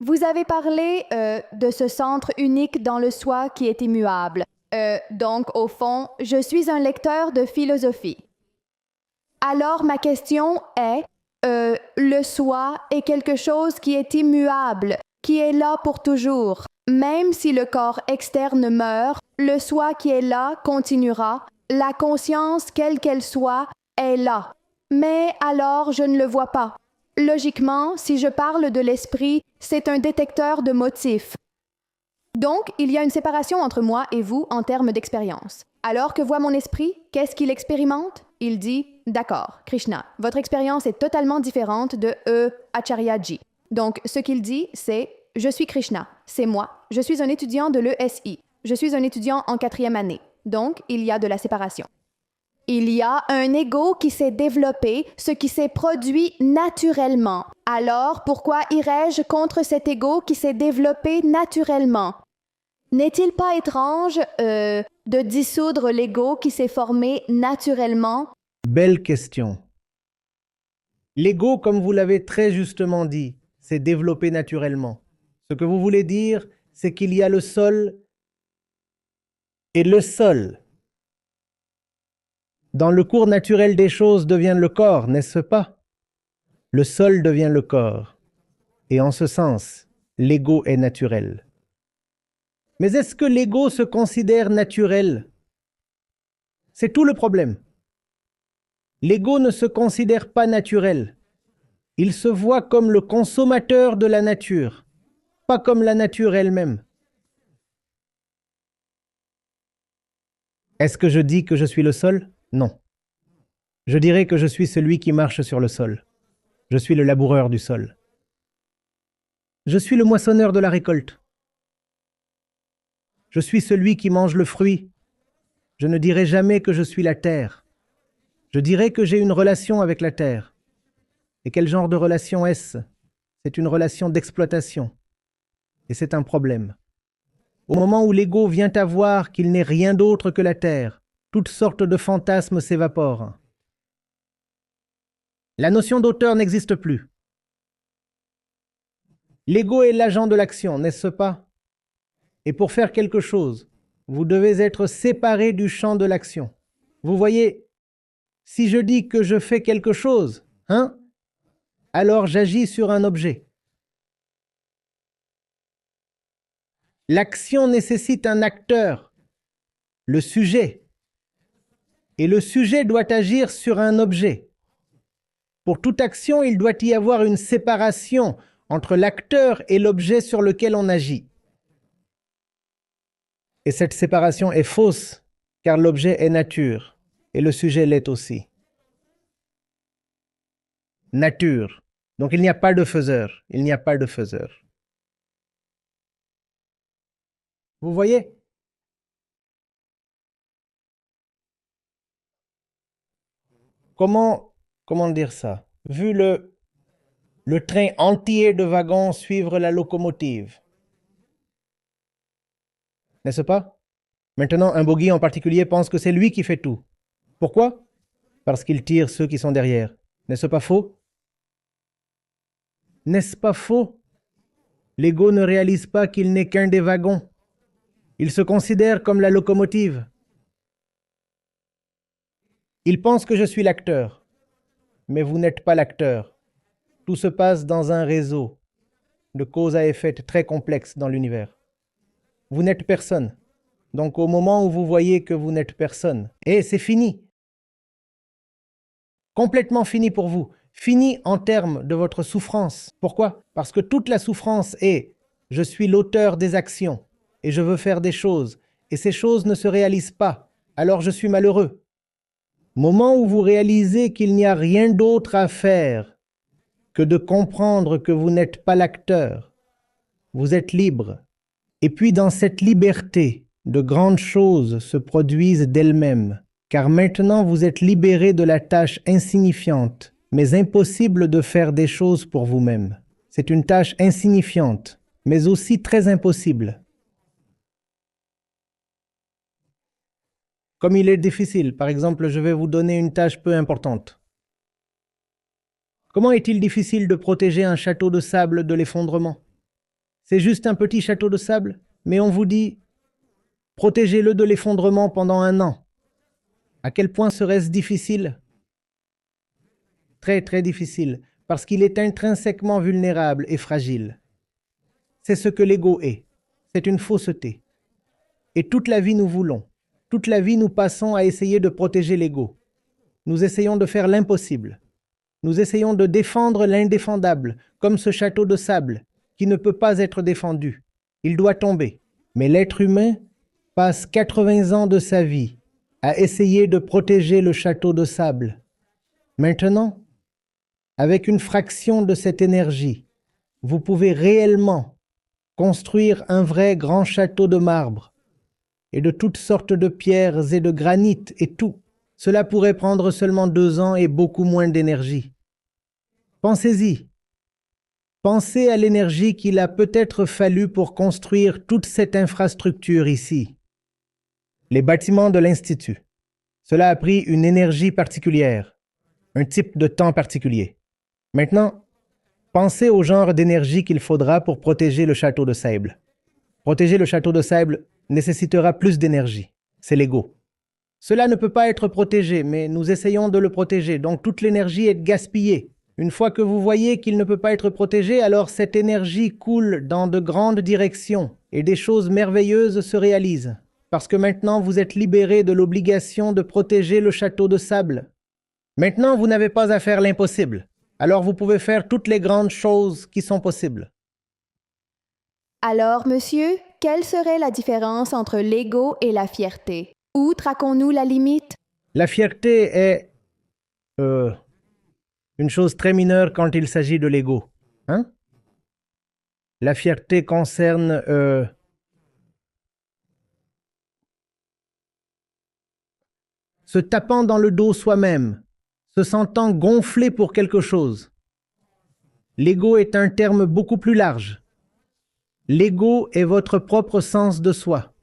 Vous avez parlé de ce centre unique dans le soi qui est immuable. Donc, au fond, je suis un lecteur de philosophie. Alors, ma question est, le soi est quelque chose qui est immuable, qui est là pour toujours. Même si le corps externe meurt, le soi qui est là continuera. La conscience, quelle qu'elle soit, est là. Mais alors, je ne le vois pas. Logiquement, si je parle de l'esprit, c'est un détecteur de motifs. Donc, il y a une séparation entre moi et vous en termes d'expérience. Alors que voit mon esprit, qu'est-ce qu'il expérimente? Il dit, d'accord, Krishna, votre expérience est totalement différente de Acharyaji. Donc, ce qu'il dit, c'est, je suis Krishna, c'est moi, je suis un étudiant de l'ESI, je suis un étudiant en 4e année. Donc, il y a de la séparation. Il y a un ego qui s'est développé, ce qui s'est produit naturellement. Alors, pourquoi irais-je contre cet ego qui s'est développé naturellement? N'est-il pas étrange de dissoudre l'ego qui s'est formé naturellement? Belle question. L'ego, comme vous l'avez très justement dit, s'est développé naturellement. Ce que vous voulez dire, c'est qu'il y a le sol et le sol. Dans le cours naturel des choses devient le corps, n'est-ce pas? Le sol devient le corps. Et en ce sens, l'ego est naturel. Mais est-ce que l'ego se considère naturel? C'est tout le problème. L'ego ne se considère pas naturel. Il se voit comme le consommateur de la nature, pas comme la nature elle-même. Est-ce que je dis que je suis le sol? Non. Je dirais que je suis celui qui marche sur le sol. Je suis le laboureur du sol. Je suis le moissonneur de la récolte. Je suis celui qui mange le fruit. Je ne dirai jamais que je suis la terre. Je dirai que j'ai une relation avec la terre. Et quel genre de relation est-ce? C'est une relation d'exploitation. Et c'est un problème. Au moment où l'ego vient à voir qu'il n'est rien d'autre que la terre, toutes sortes de fantasmes s'évaporent. La notion d'auteur n'existe plus. L'ego est l'agent de l'action, n'est-ce pas? Et pour faire quelque chose, vous devez être séparé du champ de l'action. Vous voyez, si je dis que je fais quelque chose, alors j'agis sur un objet. L'action nécessite un acteur, le sujet. Et le sujet doit agir sur un objet. Pour toute action, il doit y avoir une séparation entre l'acteur et l'objet sur lequel on agit. Et cette séparation est fausse, car l'objet est nature, et le sujet l'est aussi. Nature. Donc il n'y a pas de faiseur, il n'y a pas de faiseur. Vous voyez? Comment dire ça? Vu le train entier de wagons suivre la locomotive. N'est-ce pas? Maintenant, un bogie en particulier pense que c'est lui qui fait tout. Pourquoi? Parce qu'il tire ceux qui sont derrière. N'est-ce pas faux? N'est-ce pas faux? L'ego ne réalise pas qu'il n'est qu'un des wagons. Il se considère comme la locomotive. Il pense que je suis l'acteur. Mais vous n'êtes pas l'acteur. Tout se passe dans un réseau de cause à effet très complexe dans l'univers. Vous n'êtes personne. Donc au moment où vous voyez que vous n'êtes personne, et c'est fini. Complètement fini pour vous. Fini en termes de votre souffrance. Pourquoi? Parce que toute la souffrance est « je suis l'auteur des actions et je veux faire des choses et ces choses ne se réalisent pas, alors je suis malheureux ». Moment où vous réalisez qu'il n'y a rien d'autre à faire que de comprendre que vous n'êtes pas l'acteur, vous êtes libre. Et puis dans cette liberté, de grandes choses se produisent d'elles-mêmes, car maintenant vous êtes libéré de la tâche insignifiante, mais impossible de faire des choses pour vous-même. C'est une tâche insignifiante, mais aussi très impossible. Comme il est difficile, par exemple, je vais vous donner une tâche peu importante. Comment est-il difficile de protéger un château de sable de l'effondrement? C'est juste un petit château de sable, mais on vous dit, protégez-le de l'effondrement pendant 1 an. À quel point serait-ce difficile? Très, très difficile, parce qu'il est intrinsèquement vulnérable et fragile. C'est ce que l'ego est. C'est une fausseté. Et toute la vie nous voulons. Toute la vie nous passons à essayer de protéger l'ego. Nous essayons de faire l'impossible. Nous essayons de défendre l'indéfendable, comme ce château de sable, qui ne peut pas être défendu. Il doit tomber. Mais l'être humain passe 80 ans de sa vie à essayer de protéger le château de sable. Maintenant, avec une fraction de cette énergie, vous pouvez réellement construire un vrai grand château de marbre et de toutes sortes de pierres et de granit et tout. Cela pourrait prendre seulement 2 ans et beaucoup moins d'énergie. Pensez-y. Pensez à l'énergie qu'il a peut-être fallu pour construire toute cette infrastructure ici. Les bâtiments de l'Institut. Cela a pris une énergie particulière, un type de temps particulier. Maintenant, pensez au genre d'énergie qu'il faudra pour protéger le château de sable. Protéger le château de sable nécessitera plus d'énergie. C'est l'ego. Cela ne peut pas être protégé, mais nous essayons de le protéger, donc toute l'énergie est gaspillée. Une fois que vous voyez qu'il ne peut pas être protégé, alors cette énergie coule dans de grandes directions et des choses merveilleuses se réalisent. Parce que maintenant vous êtes libéré de l'obligation de protéger le château de sable. Maintenant vous n'avez pas à faire l'impossible. Alors vous pouvez faire toutes les grandes choses qui sont possibles. Alors, monsieur, quelle serait la différence entre l'ego et la fierté? Où traquons-nous la limite? La fierté est une chose très mineure quand il s'agit de l'ego. Hein? La fierté concerne se tapant dans le dos soi-même, se sentant gonflé pour quelque chose. L'ego est un terme beaucoup plus large. L'ego est votre propre sens de soi.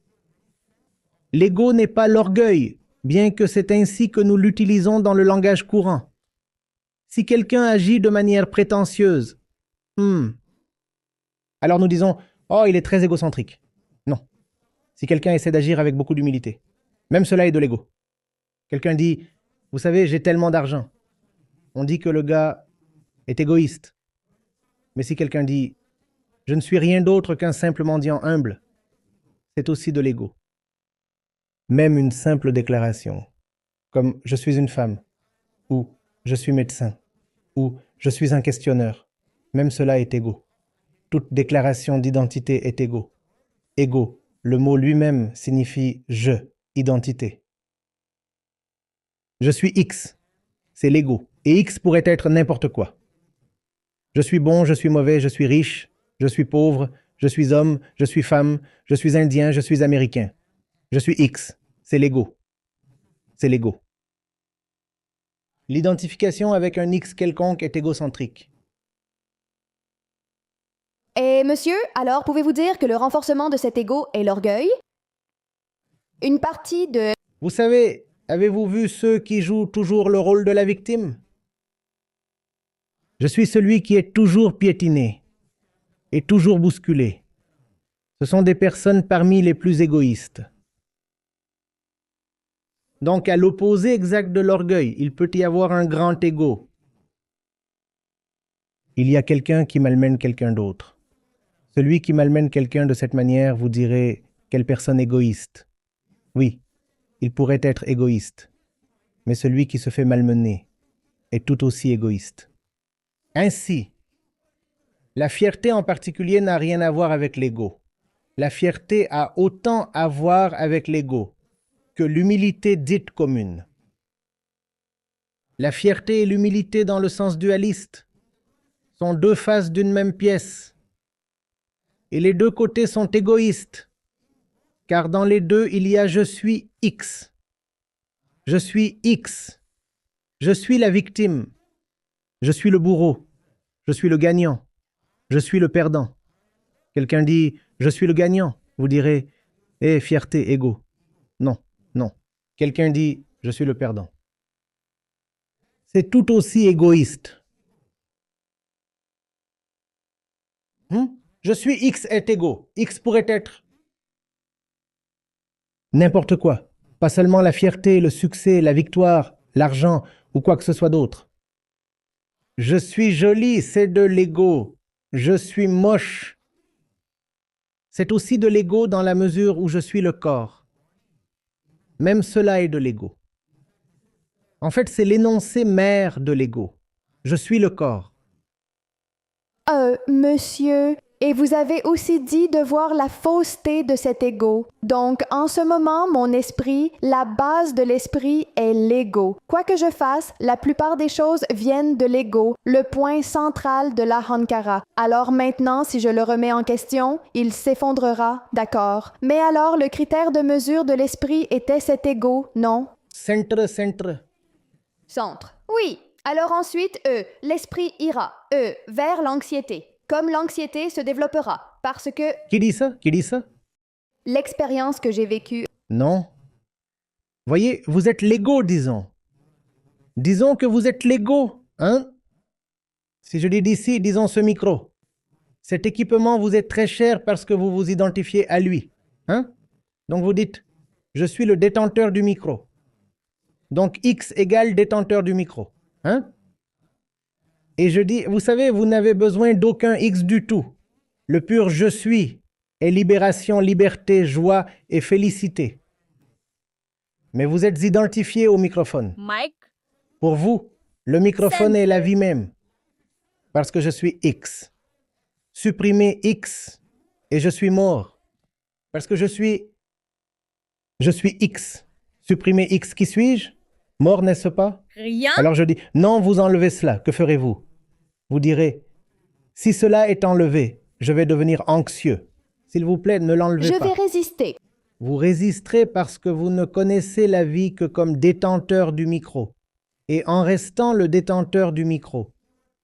L'ego n'est pas l'orgueil, bien que c'est ainsi que nous l'utilisons dans le langage courant. Si quelqu'un agit de manière prétentieuse, alors nous disons « Oh, il est très égocentrique ». Non. Si quelqu'un essaie d'agir avec beaucoup d'humilité, même cela est de l'ego. Quelqu'un dit « Vous savez, j'ai tellement d'argent ». On dit que le gars est égoïste. Mais si quelqu'un dit « Je ne suis rien d'autre qu'un simple mendiant humble », c'est aussi de l'ego. Même une simple déclaration, comme « Je suis une femme » ou « Je suis médecin » ou « Je suis un questionneur », même cela est égo. Toute déclaration d'identité est égo. Égo, le mot lui-même signifie « je », identité. Je suis X, c'est l'ego. Et X pourrait être n'importe quoi. Je suis bon, je suis mauvais, je suis riche, je suis pauvre, je suis homme, je suis femme, je suis indien, je suis américain. Je suis X, c'est l'ego. C'est l'ego. L'identification avec un X quelconque est égocentrique. Et monsieur, alors pouvez-vous dire que le renforcement de cet ego est l'orgueil? Une partie de... Vous savez, avez-vous vu ceux qui jouent toujours le rôle de la victime? Je suis celui qui est toujours piétiné et toujours bousculé. Ce sont des personnes parmi les plus égoïstes. Donc, à l'opposé exact de l'orgueil, il peut y avoir un grand ego. Il y a quelqu'un qui malmène quelqu'un d'autre. Celui qui malmène quelqu'un de cette manière, vous direz, quelle personne égoïste. Oui, il pourrait être égoïste, mais celui qui se fait malmener est tout aussi égoïste. Ainsi, la fierté en particulier n'a rien à voir avec l'ego. La fierté a autant à voir avec l'ego que l'humilité dite commune. La fierté et l'humilité dans le sens dualiste sont deux faces d'une même pièce. Et les deux côtés sont égoïstes, car dans les deux, il y a je suis X. Je suis X. Je suis la victime. Je suis le bourreau. Je suis le gagnant. Je suis le perdant. Quelqu'un dit « je suis le gagnant », vous direz « eh, fierté, égo ». Non, non. Quelqu'un dit « je suis le perdant ». C'est tout aussi égoïste. Je suis X est égaux. X pourrait être n'importe quoi. Pas seulement la fierté, le succès, la victoire, l'argent ou quoi que ce soit d'autre. Je suis joli, c'est de l'ego. Je suis moche. C'est aussi de l'ego dans la mesure où je suis le corps. Même cela est de l'ego. En fait, c'est l'énoncé mère de l'ego. Je suis le corps. Monsieur, et vous avez aussi dit de voir la fausseté de cet ego. Donc, en ce moment, mon esprit, la base de l'esprit est l'ego. Quoi que je fasse, la plupart des choses viennent de l'ego, le point central de l'ahankara. Alors maintenant, si je le remets en question, il s'effondrera, d'accord. Mais alors, le critère de mesure de l'esprit était cet ego, non? Centre, centre. Centre. Oui. Alors ensuite, l'esprit ira, vers l'anxiété. Comme l'anxiété se développera, parce que Qui dit ça? Qui dit ça? l'expérience que j'ai vécue. Non. Voyez, vous êtes l'ego, disons. Disons que vous êtes l'ego, hein? Si je dis d'ici, disons ce micro. Cet équipement vous est très cher parce que vous vous identifiez à lui, hein? Donc vous dites, je suis le détenteur du micro. Donc X égale détenteur du micro, hein? Et je dis, vous savez, vous n'avez besoin d'aucun X du tout. Le pur je suis est libération, liberté, joie et félicité. Mais vous êtes identifié au microphone. Mike, Pour vous, le microphone est la vie même. Parce que je suis X. Supprimez X et je suis mort. Parce que je suis X. Supprimez X, qui suis-je? Mort, n'est-ce pas? rien. Alors je dis, non, vous enlevez cela, que ferez-vous? Vous direz, si cela est enlevé, je vais devenir anxieux. S'il vous plaît, ne l'enlevez Je pas. vais résister. Vous résisterez parce que vous ne connaissez la vie que comme détenteur du micro. Et en restant le détenteur du micro,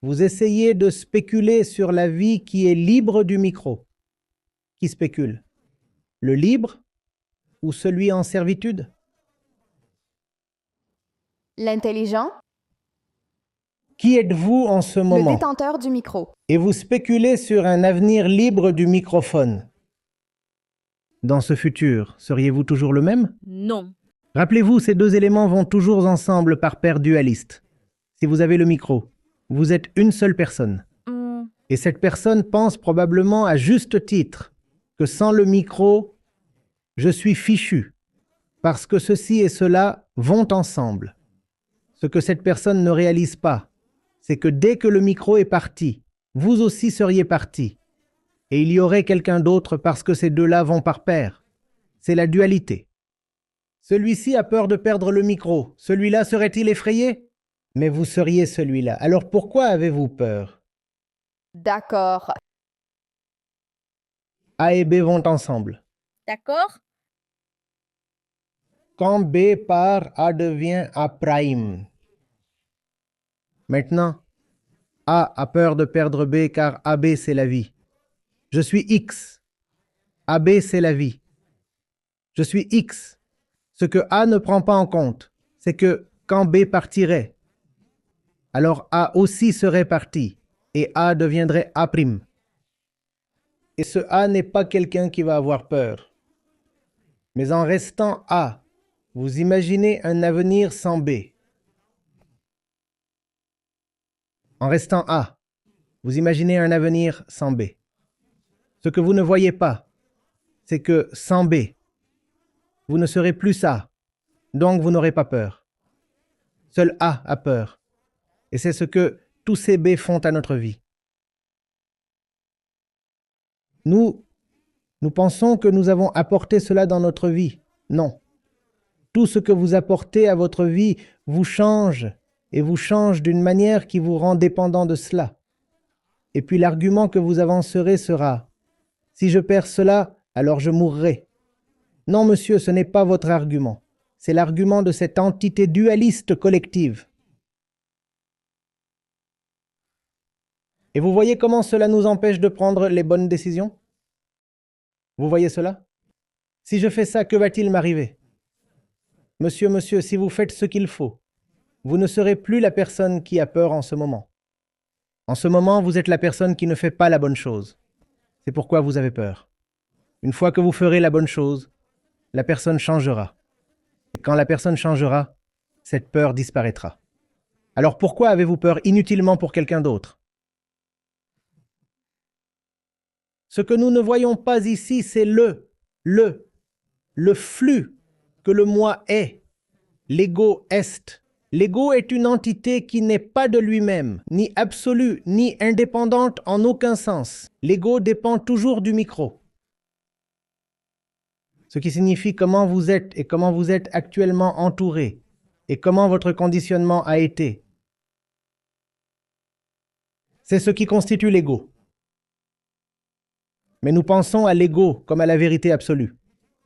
vous essayez de spéculer sur la vie qui est libre du micro. Qui spécule? Le libre ou celui en servitude? L'intelligent, Qui êtes-vous en ce le moment? détenteur du micro. Et vous spéculez sur un avenir libre du microphone. Dans ce futur, seriez-vous toujours le même? Non. Rappelez-vous, ces deux éléments vont toujours ensemble par paire dualiste. Si vous avez le micro, vous êtes une seule personne. Et cette personne pense probablement à juste titre que sans le micro, je suis fichu, parce que ceci et cela vont ensemble. Ce que cette personne ne réalise pas, c'est que dès que le micro est parti, vous aussi seriez parti. Et il y aurait quelqu'un d'autre parce que ces deux-là vont par paire. C'est la dualité. Celui-ci a peur de perdre le micro. Celui-là serait-il effrayé? Mais vous seriez celui-là. Alors pourquoi avez-vous peur? D'accord. A et B vont ensemble. D'accord? Quand B part, A devient A prime. Maintenant, A a peur de perdre B car AB c'est la vie. Je suis X. AB c'est la vie. Je suis X. Ce que A ne prend pas en compte, c'est que quand B partirait, alors A aussi serait parti et A deviendrait A'. Et ce A n'est pas quelqu'un qui va avoir peur. Mais en restant A, vous imaginez un avenir sans B. En restant A, vous imaginez un avenir sans B. Ce que vous ne voyez pas, c'est que sans B, vous ne serez plus ça, donc vous n'aurez pas peur. Seul A a peur, et c'est ce que tous ces B font à notre vie. Nous pensons que nous avons apporté cela dans notre vie. Non. Tout ce que vous apportez à votre vie vous change, et vous change d'une manière qui vous rend dépendant de cela. Et puis l'argument que vous avancerez sera « Si je perds cela, alors je mourrai ». Non, monsieur, ce n'est pas votre argument. C'est l'argument de cette entité dualiste collective. Et vous voyez comment cela nous empêche de prendre les bonnes décisions? Vous voyez cela? Si je fais ça, que va-t-il m'arriver? Monsieur, si vous faites ce qu'il faut, vous ne serez plus la personne qui a peur en ce moment. En ce moment, vous êtes la personne qui ne fait pas la bonne chose. C'est pourquoi vous avez peur. Une fois que vous ferez la bonne chose, la personne changera. Et quand la personne changera, cette peur disparaîtra. Alors pourquoi avez-vous peur inutilement pour quelqu'un d'autre? Ce que nous ne voyons pas ici, c'est le flux que le moi est. L'ego est. L'ego est une entité qui n'est pas de lui-même, ni absolue, ni indépendante en aucun sens. L'ego dépend toujours du micro. Ce qui signifie comment vous êtes et comment vous êtes actuellement entouré et comment votre conditionnement a été. C'est ce qui constitue l'ego. Mais nous pensons à l'ego comme à la vérité absolue.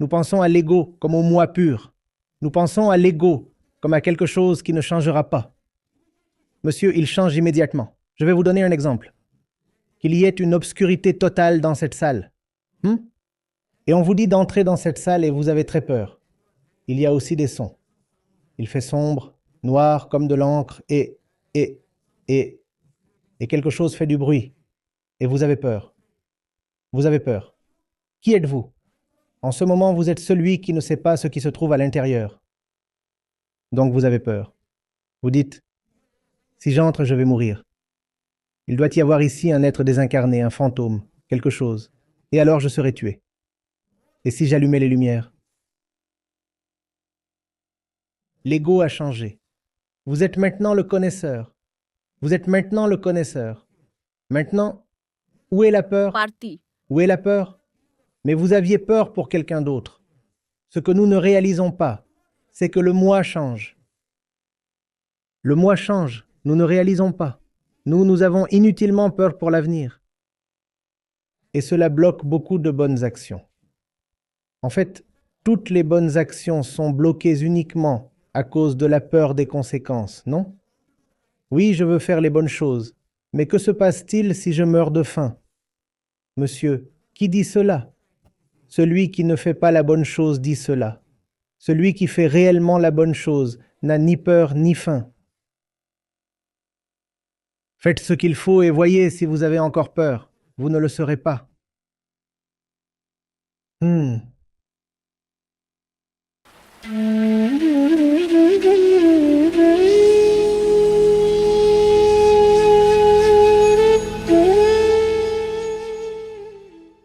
Nous pensons à l'ego comme au moi pur. Nous pensons à l'ego comme à quelque chose qui ne changera pas. Monsieur, il change immédiatement. Je vais vous donner un exemple. Qu'il y ait une obscurité totale dans cette salle. Et on vous dit d'entrer dans cette salle et vous avez très peur. Il y a aussi des sons. Il fait sombre, noir comme de l'encre et quelque chose fait du bruit. Et vous avez peur. Vous avez peur. Qui êtes-vous? En ce moment, vous êtes celui qui ne sait pas ce qui se trouve à l'intérieur. Donc vous avez peur. Vous dites, si j'entre, je vais mourir. Il doit y avoir ici un être désincarné, un fantôme, quelque chose. Et alors je serai tué. Et si j'allumais les lumières? L'ego a changé. Vous êtes maintenant le connaisseur. Vous êtes maintenant le connaisseur. Maintenant, où est la peur? Parti. Où est la peur? Mais vous aviez peur pour quelqu'un d'autre. Ce que nous ne réalisons pas, c'est que le moi change. Le moi change, nous ne réalisons pas. Nous avons inutilement peur pour l'avenir. Et cela bloque beaucoup de bonnes actions. En fait, toutes les bonnes actions sont bloquées uniquement à cause de la peur des conséquences, non? Oui, je veux faire les bonnes choses, mais que se passe-t-il si je meurs de faim? Monsieur, qui dit cela? Celui qui ne fait pas la bonne chose dit cela. Celui qui fait réellement la bonne chose n'a ni peur ni faim. Faites ce qu'il faut et voyez si vous avez encore peur. Vous ne le serez pas.